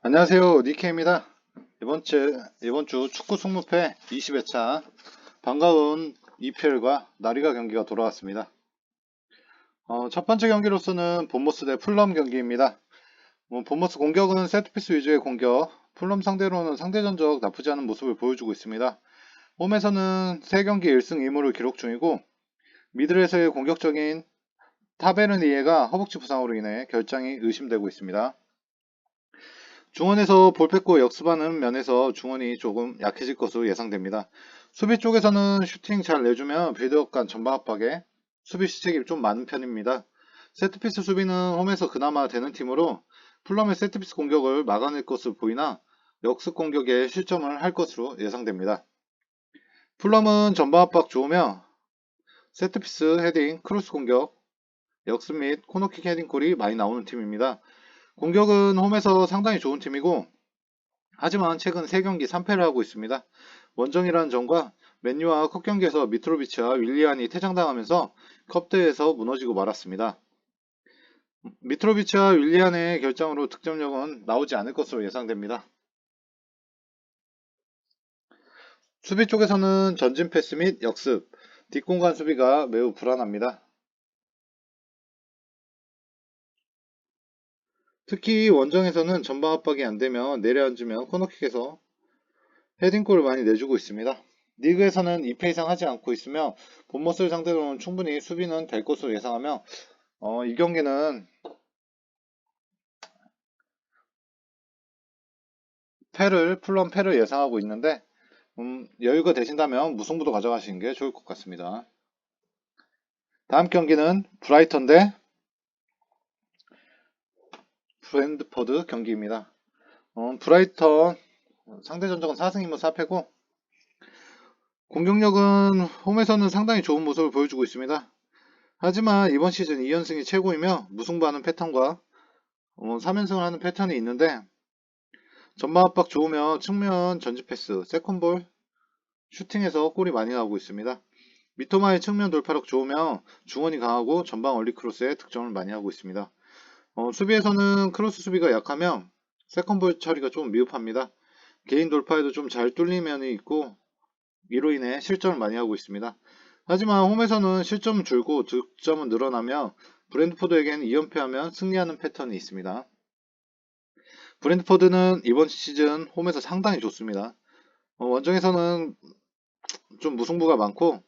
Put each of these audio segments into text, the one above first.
안녕하세요. 니케입니다. 이번 주 축구 승무패 20회차 반가운 EPL과 나리가 경기가 돌아왔습니다. 첫 번째 경기로서는 본머스 대 풀럼 경기입니다. 본머스 공격은 세트피스 위주의 공격, 풀럼 상대로는 상대 전적 나쁘지 않은 모습을 보여주고 있습니다. 홈에서는 3경기 1승 2무를 기록 중이고 미들에서의 공격적인 타베르니에가 허벅지 부상으로 인해 결장이 의심되고 있습니다. 중원에서 볼 뺏고 역습하는 면에서 중원이 조금 약해질 것으로 예상됩니다. 수비 쪽에서는 슈팅 잘 내주면 빌드업 간 전방 압박에 수비 실책이 좀 많은 편입니다. 세트피스 수비는 홈에서 그나마 되는 팀으로 풀럼의 세트피스 공격을 막아낼 것으로 보이나 역습 공격에 실점을 할 것으로 예상됩니다. 풀럼은 전방 압박 좋으며 세트피스 헤딩, 크로스 공격, 역습 및 코너킥 헤딩골이 많이 나오는 팀입니다. 공격은 홈에서 상당히 좋은 팀이고 하지만 최근 3경기 3패를 하고 있습니다. 원정이라는 점과 맨유와 컵 경기에서 미트로비치와 윌리안이 퇴장당하면서 컵대회에서 무너지고 말았습니다. 미트로비치와 윌리안의 결장으로 득점력은 나오지 않을 것으로 예상됩니다. 수비 쪽에서는 전진 패스 및 역습, 뒷공간 수비가 매우 불안합니다. 특히 원정에서는 전방 압박이 안되면 내려앉으면 코너킥에서 헤딩골을 많이 내주고 있습니다. 리그에서는 2패 이상 하지 않고 있으며 본머스를 상대로는 충분히 수비는 될 것으로 예상하며 이 경기는 풀럼 패를 예상하고 있는데 여유가 되신다면 무승부도 가져가시는 게 좋을 것 같습니다. 다음 경기는 브라이턴 대 브랜드포드 경기입니다. 브라이턴 상대 전적은 4승 2무 4패고 공격력은 홈에서는 상당히 좋은 모습을 보여주고 있습니다. 하지만 이번 시즌 2연승이 최고이며 무승부하는 패턴과 3연승을 하는 패턴이 있는데 전방 압박 좋으며 측면 전지 패스, 세컨볼, 슈팅에서 골이 많이 나오고 있습니다. 미토마의 측면 돌파력 좋으며 중원이 강하고 전방 얼리 크로스에 득점을 많이 하고 있습니다. 수비에서는 크로스 수비가 약하며 세컨볼 처리가 좀 미흡합니다. 개인 돌파에도 좀 잘 뚫린 면이 있고 이로 인해 실점을 많이 하고 있습니다. 하지만 홈에서는 실점은 줄고 득점은 늘어나며 브랜드포드에겐 2연패하면 승리하는 패턴이 있습니다. 브랜드포드는 이번 시즌 홈에서 상당히 좋습니다. 원정에서는 좀 무승부가 많고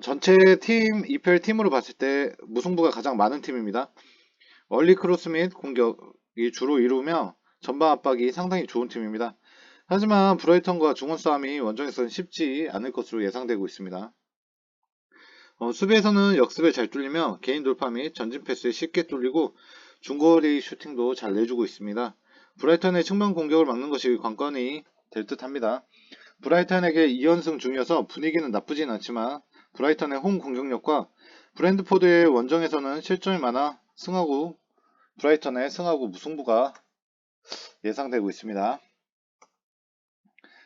전체 팀 EPL 팀으로 봤을 때 무승부가 가장 많은 팀입니다. 얼리 크로스 및 공격이 주로 이루며 전방 압박이 상당히 좋은 팀입니다. 하지만 브라이턴과 중원 싸움이 원정에서는 쉽지 않을 것으로 예상되고 있습니다. 수비에서는 역습에 잘 뚫리며 개인 돌파 및 전진 패스에 쉽게 뚫리고 중거리 슈팅도 잘 내주고 있습니다. 브라이턴의 측면 공격을 막는 것이 관건이 될 듯 합니다. 브라이턴에게 2연승 중이어서 분위기는 나쁘진 않지만 브라이턴의 홈 공격력과 브랜드포드의 원정에서는 실점이 많아 브라이턴의 승하고 무승부가 예상되고 있습니다.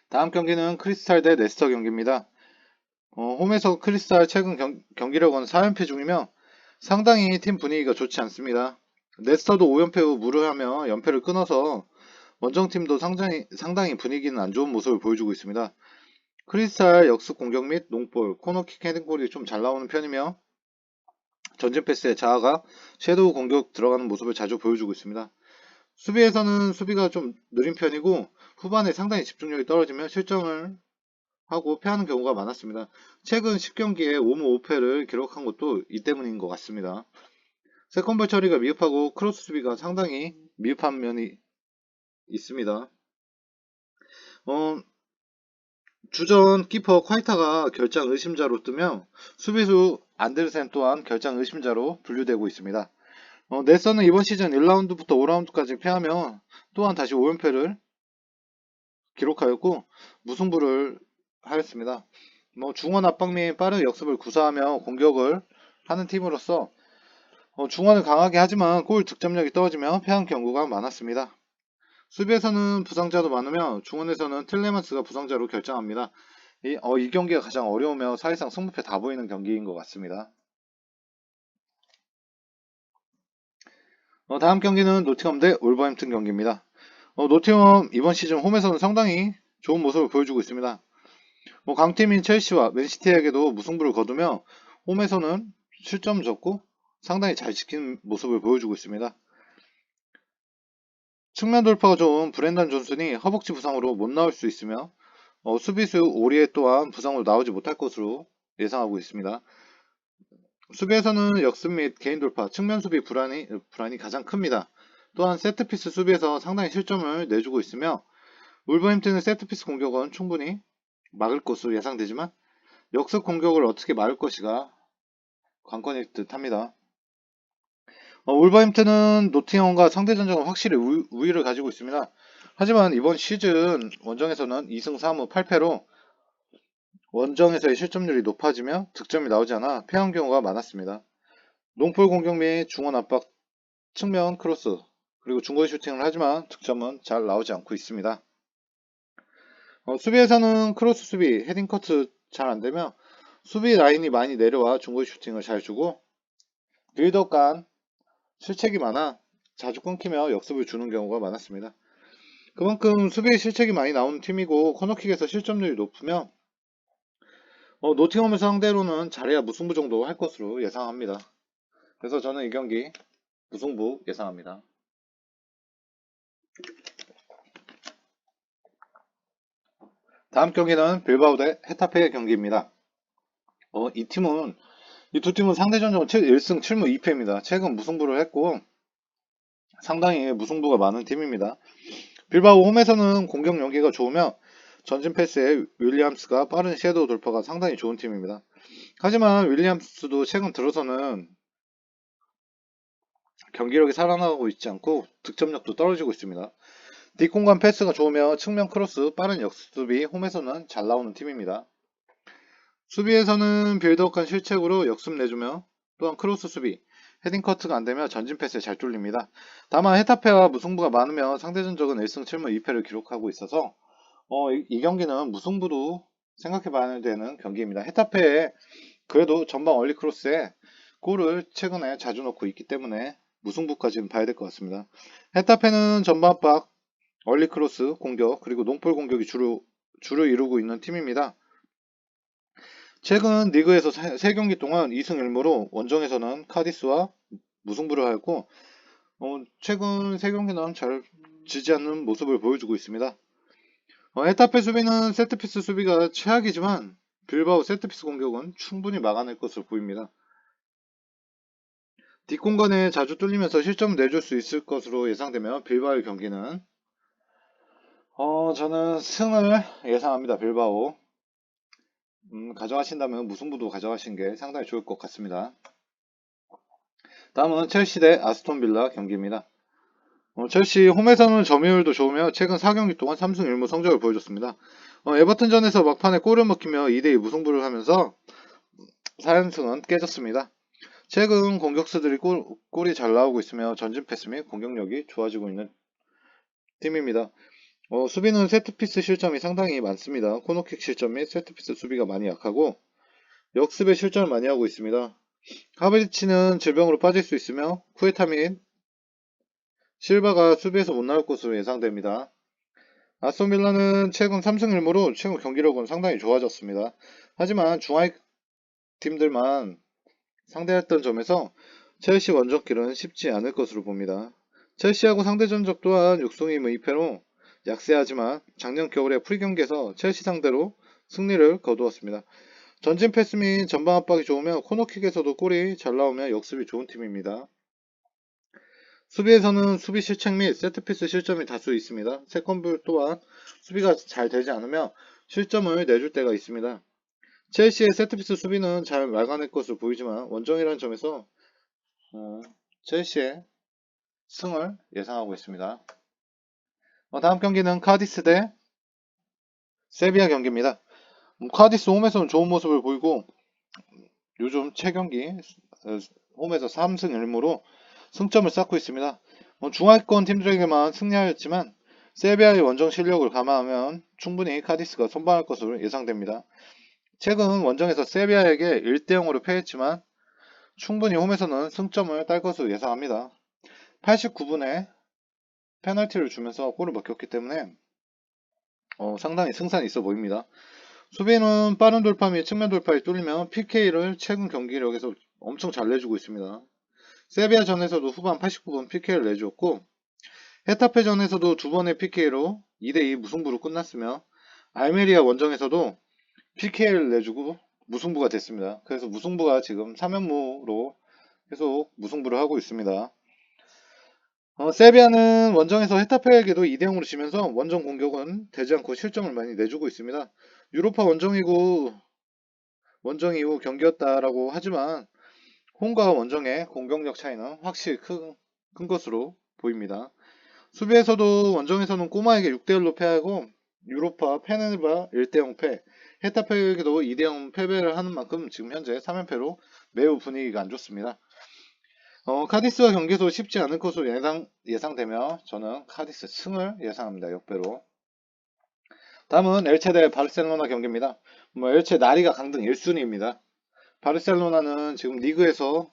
다음 경기는 크리스탈 대 레스터 경기입니다. 홈에서 크리스탈 최근 경기력은 4연패 중이며 상당히 팀 분위기가 좋지 않습니다. 레스터도 5연패 후 무르하며 연패를 끊어서 원정팀도 상당히 분위기는 안 좋은 모습을 보여주고 있습니다. 크리스탈 역습 공격 및 농볼, 코너킥 헤딩골이 좀 잘 나오는 편이며 전진 패스에 자아가 섀도우 공격 들어가는 모습을 자주 보여주고 있습니다. 수비에서는 수비가 좀 느린 편이고 후반에 상당히 집중력이 떨어지며 실점을 하고 패하는 경우가 많았습니다. 최근 10경기에 5무 5패를 기록한 것도 이 때문인 것 같습니다. 세컨볼 처리가 미흡하고 크로스 수비가 상당히 미흡한 면이 있습니다. 주전 키퍼 콰이타가 결장 의심자로 뜨며 수비수 안데르센 또한 결장 의심자로 분류되고 있습니다. 네서는 이번 시즌 1라운드부터 5라운드까지 패하며 또한 다시 5연패를 기록하였고 무승부를 하였습니다. 중원 압박 및 빠른 역습을 구사하며 공격을 하는 팀으로서 중원을 강하게 하지만 골 득점력이 떨어지며 패한 경우가 많았습니다. 수비에서는 부상자도 많으며 중원에서는 틸레만스가 부상자로 결정합니다. 이 경기가 가장 어려우며 사실상 승부패 다 보이는 경기인 것 같습니다. 다음 경기는 노팅엄 대 올버햄튼 경기입니다. 노팅엄 이번 시즌 홈에서는 상당히 좋은 모습을 보여주고 있습니다. 강팀인 첼시와 맨시티에게도 무승부를 거두며 홈에서는 실점 적고 상당히 잘 지킨 모습을 보여주고 있습니다. 측면 돌파가 좋은 브렌단 존슨이 허벅지 부상으로 못 나올 수 있으며 수비수 오리에 또한 부상으로 나오지 못할 것으로 예상하고 있습니다. 수비에서는 역습 및 개인 돌파, 측면 수비 불안이 가장 큽니다. 또한 세트피스 수비에서 상당히 실점을 내주고 있으며 울버햄튼의 세트피스 공격은 충분히 막을 것으로 예상되지만 역습 공격을 어떻게 막을 것이가 관건일 듯 합니다. 울버햄튼은 노팅엄과 상대 전적은 확실히 우위를 가지고 있습니다. 하지만 이번 시즌 원정에서는 2승 3무 8패로 원정에서의 실점률이 높아지며 득점이 나오지 않아 패한 경우가 많았습니다. 롱볼 공격 및 중원 압박, 측면 크로스, 그리고 중거리 슈팅을 하지만 득점은 잘 나오지 않고 있습니다. 수비에서는 크로스 수비, 헤딩 커트 잘 안되며 수비 라인이 많이 내려와 중거리 슈팅을 잘 주고 빌드업 간 실책이 많아 자주 끊기며 역습을 주는 경우가 많았습니다. 그만큼 수비에 실책이 많이 나오는 팀이고 코너킥에서 실점률이 높으며 노팅엄을 상대로는 잘해야 무승부 정도 할 것으로 예상합니다. 그래서 저는 이 경기 무승부 예상합니다. 다음 경기는 빌바오 대 헤타페의 경기입니다. 이 두 팀은 상대 전적은 1승 7무 2패입니다. 최근 무승부를 했고 상당히 무승부가 많은 팀입니다. 빌바오 홈에서는 공격 연계가 좋으며 전진 패스에 윌리엄스가 빠른 섀도우 돌파가 상당히 좋은 팀입니다. 하지만 윌리엄스도 최근 들어서는 경기력이 살아나가고 있지 않고 득점력도 떨어지고 있습니다. 뒷공간 패스가 좋으며 측면 크로스, 빠른 역습이 홈에서는 잘 나오는 팀입니다. 수비에서는 빌드업한 실책으로 역습 내주며 또한 크로스 수비, 헤딩 커트가 안되며 전진 패스에 잘 뚫립니다. 다만 헤타페와 무승부가 많으며 상대 전적은 1승 7무 2패를 기록하고 있어서 이 경기는 무승부도 생각해봐야 되는 경기입니다. 헤타페에 그래도 전방 얼리 크로스에 골을 최근에 자주 넣고 있기 때문에 무승부까지는 봐야 될 것 같습니다. 헤타페는 전방 압박, 얼리 크로스 공격, 그리고 농볼 공격이 주를 이루고 있는 팀입니다. 최근 리그에서 3경기 동안 2승 1무로 원정에서는 카디스와 무승부를 하였고 최근 3경기는 잘 지지 않는 모습을 보여주고 있습니다. 헤타페 수비는 세트피스 수비가 최악이지만 빌바오 세트피스 공격은 충분히 막아낼 것으로 보입니다. 뒷공간에 자주 뚫리면서 실점을 내줄 수 있을 것으로 예상되며 빌바오의 경기는 저는 승을 예상합니다. 빌바오 가져가신다면 무승부도 가져가신 게 상당히 좋을 것 같습니다. 다음은 첼시 대 아스톤 빌라 경기입니다. 첼시 홈에서는 점유율도 좋으며 최근 4경기 동안 3승 1무 성적을 보여줬습니다. 에버튼전에서 막판에 골을 먹히며 2대2 무승부를 하면서 4연승은 깨졌습니다. 최근 공격수들이 골이 잘 나오고 있으며 전진 패스 및 공격력이 좋아지고 있는 팀입니다. 수비는 세트피스 실점이 상당히 많습니다. 코너킥 실점 및 세트피스 수비가 많이 약하고 역습에 실점을 많이 하고 있습니다. 하베리치는 질병으로 빠질 수 있으며 쿠에타 및 실바가 수비에서 못 나올 것으로 예상됩니다. 아스톤빌라는 최근 3승 1무로 최근 경기력은 상당히 좋아졌습니다. 하지만 중하위 팀들만 상대했던 점에서 첼시 원정길은 쉽지 않을 것으로 봅니다. 첼시하고 상대 전적 또한 6승 2무 2패로 약세하지만 작년 겨울에 프리경기에서 첼시 상대로 승리를 거두었습니다. 전진 패스 및 전방 압박이 좋으며 코너킥에서도 골이 잘 나오며 역습이 좋은 팀입니다. 수비에서는 수비 실책 및 세트피스 실점이 다수 있습니다. 세컨볼 또한 수비가 잘 되지 않으며 실점을 내줄 때가 있습니다. 첼시의 세트피스 수비는 잘 막아낼 것으로 보이지만 원정이라는 점에서 첼시의 승을 예상하고 있습니다. 다음 경기는 카디스 대 세비야 경기입니다. 카디스 홈에서는 좋은 모습을 보이고 요즘 최경기 홈에서 3승 1무로 승점을 쌓고 있습니다. 중하위권 팀들에게만 승리하였지만 세비야의 원정 실력을 감안하면 충분히 카디스가 선방할 것으로 예상됩니다. 최근 원정에서 세비야에게 1대0으로 패했지만 충분히 홈에서는 승점을 딸 것으로 예상합니다. 89분에 페널티를 주면서 골을 먹혔기 때문에 상당히 승산이 있어 보입니다. 수비는 빠른 돌파 및 측면 돌파에 뚫리면 PK를 최근 경기력에서 엄청 잘 내주고 있습니다. 세비야전에서도 후반 89분 PK를 내주었고 헤타페전에서도 두 번의 PK로 2대2 무승부로 끝났으며 알메리아 원정에서도 PK를 내주고 무승부가 됐습니다. 그래서 무승부가 지금 3연무로 계속 무승부를 하고 있습니다. 세비야는 원정에서 헤타페에게도 2대0으로 지면서 원정 공격은 되지 않고 실점을 많이 내주고 있습니다. 유로파 원정 이후 경기였다라고 하지만 홈과 원정의 공격력 차이는 확실히 큰 것으로 보입니다. 수비에서도 원정에서는 꼬마에게 6대1로 패하고 유로파 페네르바 1대0 패, 헤타페에게도 2대0 패배를 하는 만큼 지금 현재 3연패로 매우 분위기가 안 좋습니다. 카디스와 경기도 쉽지 않을 것으로 예상되며 저는 카디스 승을 예상합니다. 역배로. 다음은 엘체 대 바르셀로나 경기입니다. 엘체 나리가 강등 1순위입니다. 바르셀로나는 지금 리그에서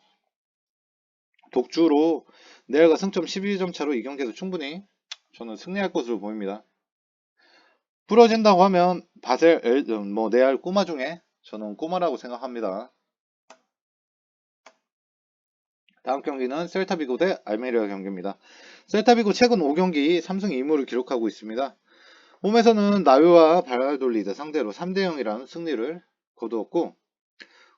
독주로 레알과 승점 12점 차로 이 경기에서 충분히 저는 승리할 것으로 보입니다. 부러진다고 하면 레알 꼬마 중에 저는 꼬마라고 생각합니다. 다음 경기는 셀타비고 대 알메리아 경기입니다. 셀타비고 최근 5경기 3승 2무를 기록하고 있습니다. 홈에서는 나요와 발라돌리드 상대로 3대0이라는 승리를 거두었고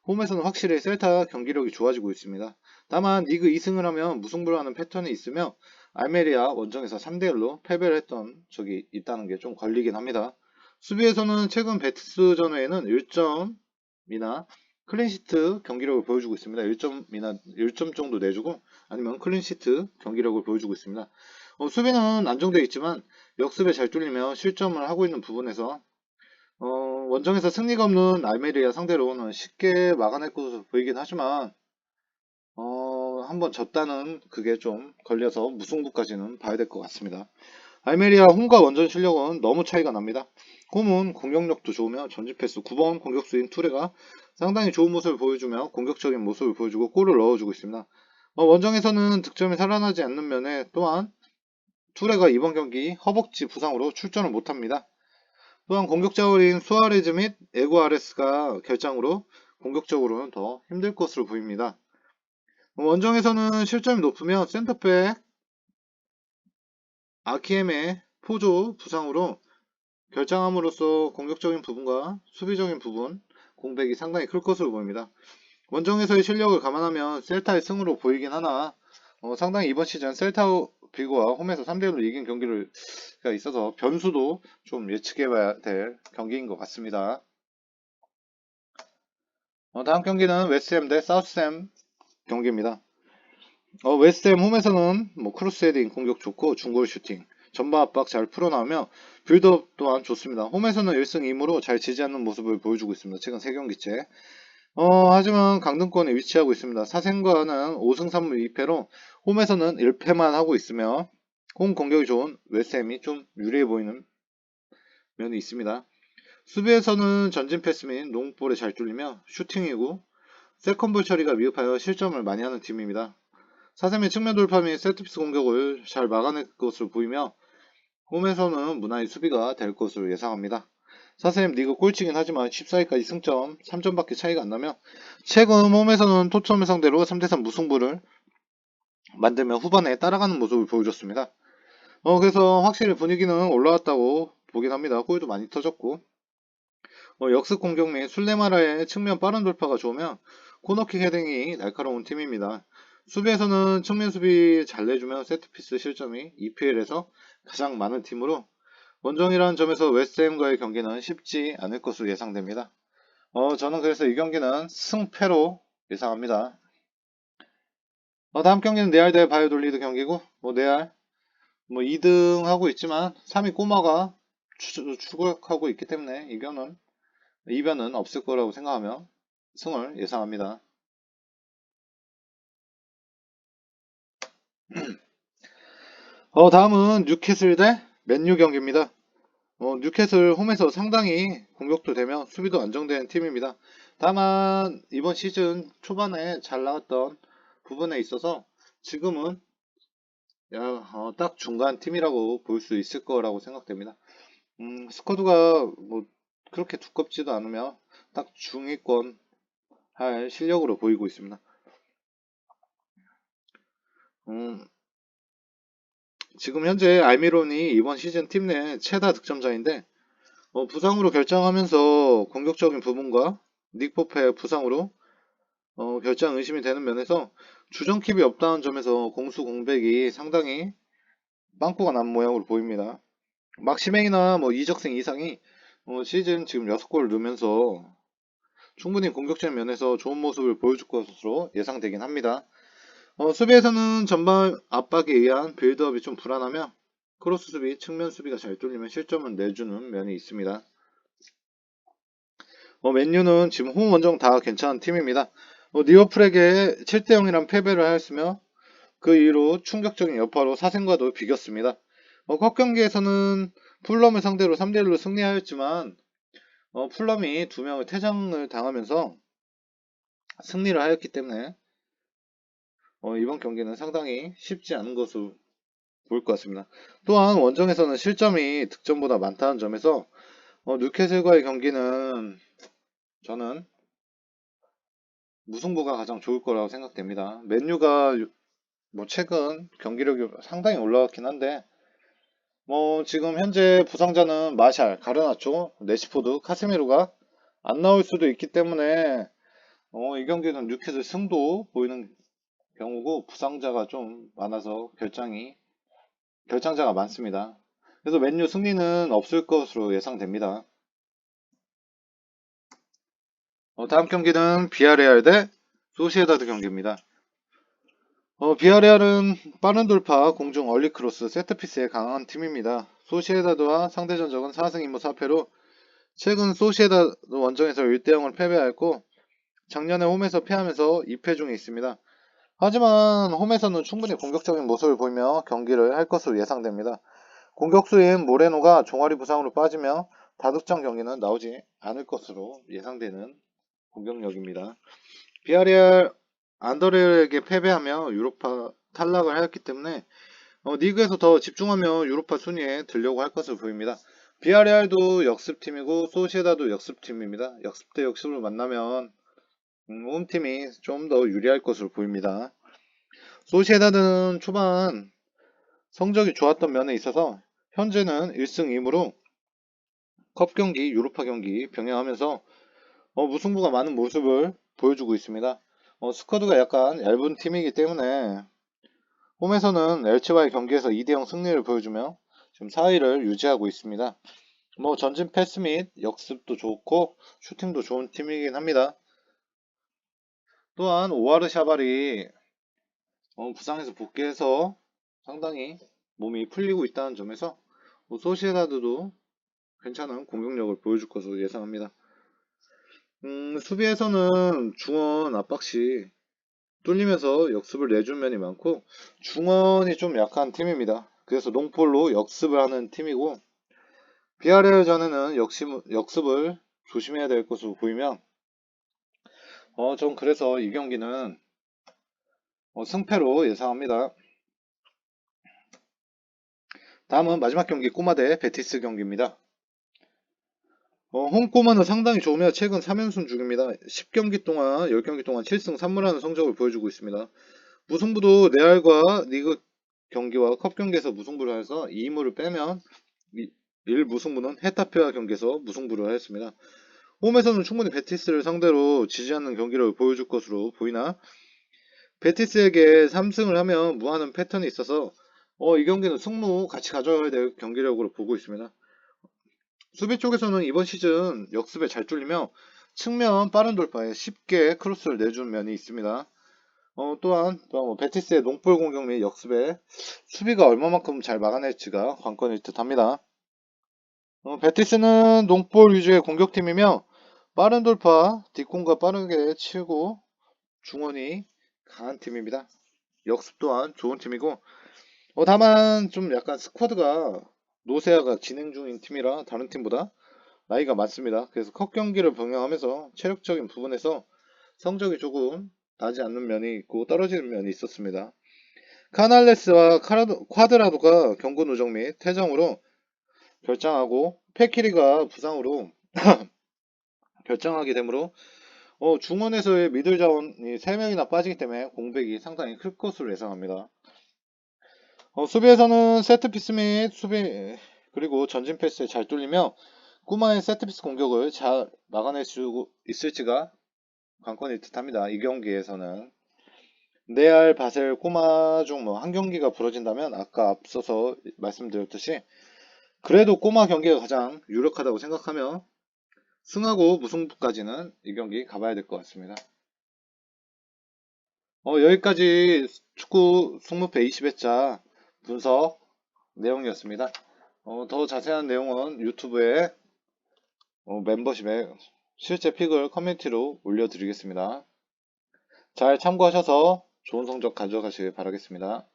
홈에서는 확실히 셀타 경기력이 좋아지고 있습니다. 다만 리그 2승을 하면 무승부를 하는 패턴이 있으며 알메리아 원정에서 3대1로 패배를 했던 적이 있다는 게 좀 걸리긴 합니다. 수비에서는 최근 베티스전 외에는 1점이나 클린시트 경기력을 보여주고 있습니다. 1점이나 1점 정도 내주고 아니면 클린시트 경기력을 보여주고 있습니다. 수비는 안정되어 있지만 역습에 잘 뚫리며 실점을 하고 있는 부분에서 원정에서 승리가 없는 알메리아 상대로는 쉽게 막아낼 것으로 보이긴 하지만 한번 졌다는 그게 좀 걸려서 무승부까지는 봐야 될 것 같습니다. 알메리아 홈과 원정 실력은 너무 차이가 납니다. 홈은 공격력도 좋으며 전진 패스 9번 공격수인 투레가 상당히 좋은 모습을 보여주며 공격적인 모습을 보여주고 골을 넣어주고 있습니다. 원정에서는 득점이 살아나지 않는 면에 또한 투레가 이번 경기 허벅지 부상으로 출전을 못합니다. 또한 공격 자원인 수아레즈 및 에고아레스가 결장으로 공격적으로는 더 힘들 것으로 보입니다. 원정에서는 실점이 높으며 센터백 아키엠의 포조 부상으로 결장함으로써 공격적인 부분과 수비적인 부분 공백이 상당히 클 것으로 보입니다. 원정에서의 실력을 감안하면 셀타의 승으로 보이긴 하나 상당히 이번 시즌 셀타 비고와 홈에서 3대1로 이긴 경기가 있어서 변수도 좀 예측해봐야 될 경기인 것 같습니다. 다음 경기는 웨스트햄 대 사우스햄 경기입니다. 웨스트햄 홈에서는 크로스 헤딩 공격 좋고 중거리 슈팅 전방 압박 잘 풀어나오며 빌드업 또한 좋습니다. 홈에서는 1승 2무로 잘 지지 않는 모습을 보여주고 있습니다. 최근 3경기째. 하지만 강등권에 위치하고 있습니다. 사생과는 5승 3무 2패로 홈에서는 1패만 하고 있으며 홈 공격이 좋은 웨스트햄이 좀 유리해 보이는 면이 있습니다. 수비에서는 전진 패스 및 롱볼에 잘 뚫리며 슈팅이고 세컨볼 처리가 미흡하여 실점을 많이 하는 팀입니다. 사셈의 측면 돌파 및 세트피스 공격을 잘 막아낼 것으로 보이며 홈에서는 무난히 수비가 될 것으로 예상합니다. 사셈 리그 꼴찌긴 하지만 14위까지 승점 3점밖에 차이가 안 나며 최근 홈에서는 토트넘을 상대로 3대3 무승부를 만들며 후반에 따라가는 모습을 보여줬습니다. 그래서 확실히 분위기는 올라왔다고 보긴 합니다. 골도 많이 터졌고 역습 공격 및 술레마라의 측면 빠른 돌파가 좋으며 코너킥 헤딩이 날카로운 팀입니다. 수비에서는 측면 수비 잘 내주며 세트피스 실점이 EPL에서 가장 많은 팀으로 원정이라는 점에서 웨스트햄과의 경기는 쉽지 않을 것으로 예상됩니다. 저는 그래서 이 경기는 승패로 예상합니다. 다음 경기는 레알 대 바이오돌리드 경기고 레알 2등 하고 있지만 3위 꼬마가 추격하고 있기 때문에 이변은 없을 거라고 생각하며 승을 예상합니다. 다음은 뉴캐슬 대 맨유 경기입니다. 뉴캐슬 홈에서 상당히 공격도 되며 수비도 안정된 팀입니다. 다만 이번 시즌 초반에 잘 나왔던 부분에 있어서 지금은 딱 중간 팀이라고 볼 수 있을 거라고 생각됩니다. 스쿼드가 뭐 그렇게 두껍지도 않으며 딱 중위권 할 실력으로 보이고 있습니다. 음, 지금 현재 알미론이 이번 시즌 팀 내 최다 득점자인데 부상으로 결정하면서 공격적인 부분과 닉 포페 부상으로 결장 의심이 되는 면에서 주전킵이 없다는 점에서 공수 공백이 상당히 빵꾸가 난 모양으로 보입니다. 막시맹이나 뭐 이적생 이상이 시즌 지금 6골 넣으면서 충분히 공격적인 면에서 좋은 모습을 보여줄 것으로 예상되긴 합니다. 수비에서는 전방 압박에 의한 빌드업이 좀 불안하며 크로스 수비, 측면 수비가 잘 뚫리면 실점을 내주는 면이 있습니다. 맨유는 지금 홈 원정 다 괜찮은 팀입니다. 리버풀에게 7대0이란 패배를 하였으며 그 이후로 충격적인 여파로 사생과도 비겼습니다. 첫 경기에서는 풀럼을 상대로 3대1로 승리하였지만 풀럼이 2명을 퇴장을 당하면서 승리를 하였기 때문에 이번 경기는 상당히 쉽지 않은 것으로 보일 것 같습니다. 또한 원정에서는 실점이 득점보다 많다는 점에서 뉴캐슬과의 경기는 저는 무승부가 가장 좋을 거라고 생각됩니다. 맨유가 뭐 최근 경기력이 상당히 올라왔긴 한데 지금 현재 부상자는 마샬, 가르나초, 레시포드, 카세미로가 안 나올 수도 있기 때문에 이 경기는 뉴캐슬 승도 보이는 경우고 부상자가 좀 많아서 결장자가 많습니다. 그래서 맨유 승리는 없을 것으로 예상됩니다. 다음 경기는 비아레알 대 소시에다드 경기입니다. 비아레알은 빠른 돌파, 공중 얼리크로스, 세트피스에 강한 팀입니다. 소시에다드와 상대 전적은 4승 2무 4패로 최근 소시에다드 원정에서 1대0을 패배하였고 작년에 홈에서 패하면서 2패 중에 있습니다. 하지만 홈에서는 충분히 공격적인 모습을 보이며 경기를 할 것으로 예상됩니다. 공격수인 모레노가 종아리 부상으로 빠지며 다득점 경기는 나오지 않을 것으로 예상되는 공격력입니다. 비아리알 안더레에게 패배하며 유로파 탈락을 하였기 때문에 리그에서 더 집중하며 유로파 순위에 들려고 할 것으로 보입니다. 비아리알도 역습팀이고 소시에다도 역습팀입니다. 역습 대 역습을 만나면 홈팀이 좀 더 유리할 것으로 보입니다. 소시에다드는 초반 성적이 좋았던 면에 있어서 현재는 1승 2무로 컵 경기, 유로파 경기 병행하면서 무승부가 많은 모습을 보여주고 있습니다. 스쿼드가 약간 얇은 팀이기 때문에 홈에서는 엘체와의 경기에서 2대0 승리를 보여주며 지금 4위를 유지하고 있습니다. 전진 패스 및 역습도 좋고 슈팅도 좋은 팀이긴 합니다. 또한 오아르 샤발이 부상에서 복귀해서 상당히 몸이 풀리고 있다는 점에서 소시에다드도 괜찮은 공격력을 보여줄 것으로 예상합니다. 수비에서는 중원 압박시 뚫리면서 역습을 내준 면이 많고 중원이 좀 약한 팀입니다. 그래서 롱폴로 역습을 하는 팀이고 비아레알전에는 역습을 조심해야 될 것으로 보이며 좀 그래서 이 경기는 승패로 예상합니다. 다음은 마지막 경기 꼬마 대 베티스 경기입니다. 홈꼬마는 상당히 좋으며 최근 3연승 중입니다. 10경기 동안 10경기 동안 7승 3무라는 성적을 보여주고 있습니다. 무승부도 레알과 리그 경기와 컵 경기에서 무승부를 해서 2무를 빼면 1무승부는 헤타페와 경기에서 무승부를 하였습니다. 홈에서는 충분히 베티스를 상대로 지지하는 경기를 보여줄 것으로 보이나 베티스에게 3승을 하면 무하는 패턴이 있어서 이 경기는 승무 같이 가져가야 될 경기력으로 보고 있습니다. 수비 쪽에서는 이번 시즌 역습에 잘 뚫리며 측면 빠른 돌파에 쉽게 크로스를 내준 면이 있습니다. 또한 베티스의 농볼 공격 및 역습에 수비가 얼마만큼 잘 막아낼지가 관건일 듯 합니다. 베티스는 농볼 위주의 공격팀이며 빠른 돌파, 뒷공과 빠르게 치고 중원이 강한 팀입니다. 역습 또한 좋은 팀이고 다만 좀 약간 스쿼드가 노세아가 진행 중인 팀이라 다른 팀보다 나이가 많습니다. 그래서 컵 경기를 병행하면서 체력적인 부분에서 성적이 조금 나지 않는 면이 있고 떨어지는 면이 있었습니다. 카날레스와 콰드라도가 경고 누적 및 퇴장으로 결장하고 페키리가 부상으로 결장하게 되므로 중원에서의 미들 자원이 3명이나 빠지기 때문에 공백이 상당히 클 것으로 예상합니다. 수비에서는 세트피스 및 수비 그리고 전진 패스에 잘 뚫리며 꼬마의 세트피스 공격을 잘 막아낼 수 있을지가 관건일 듯합니다. 이 경기에서는 레알, 바셀, 꼬마 중 뭐 한 경기가 부러진다면 아까 앞서서 말씀드렸듯이 그래도 꼬마 경기가 가장 유력하다고 생각하며 승하고 무승부까지는 이 경기 가봐야 될 것 같습니다. 여기까지 축구 승무패 20회차 분석 내용이었습니다. 더 자세한 내용은 유튜브에 멤버십에 실제 픽을 커뮤니티로 올려드리겠습니다. 잘 참고하셔서 좋은 성적 가져가시길 바라겠습니다.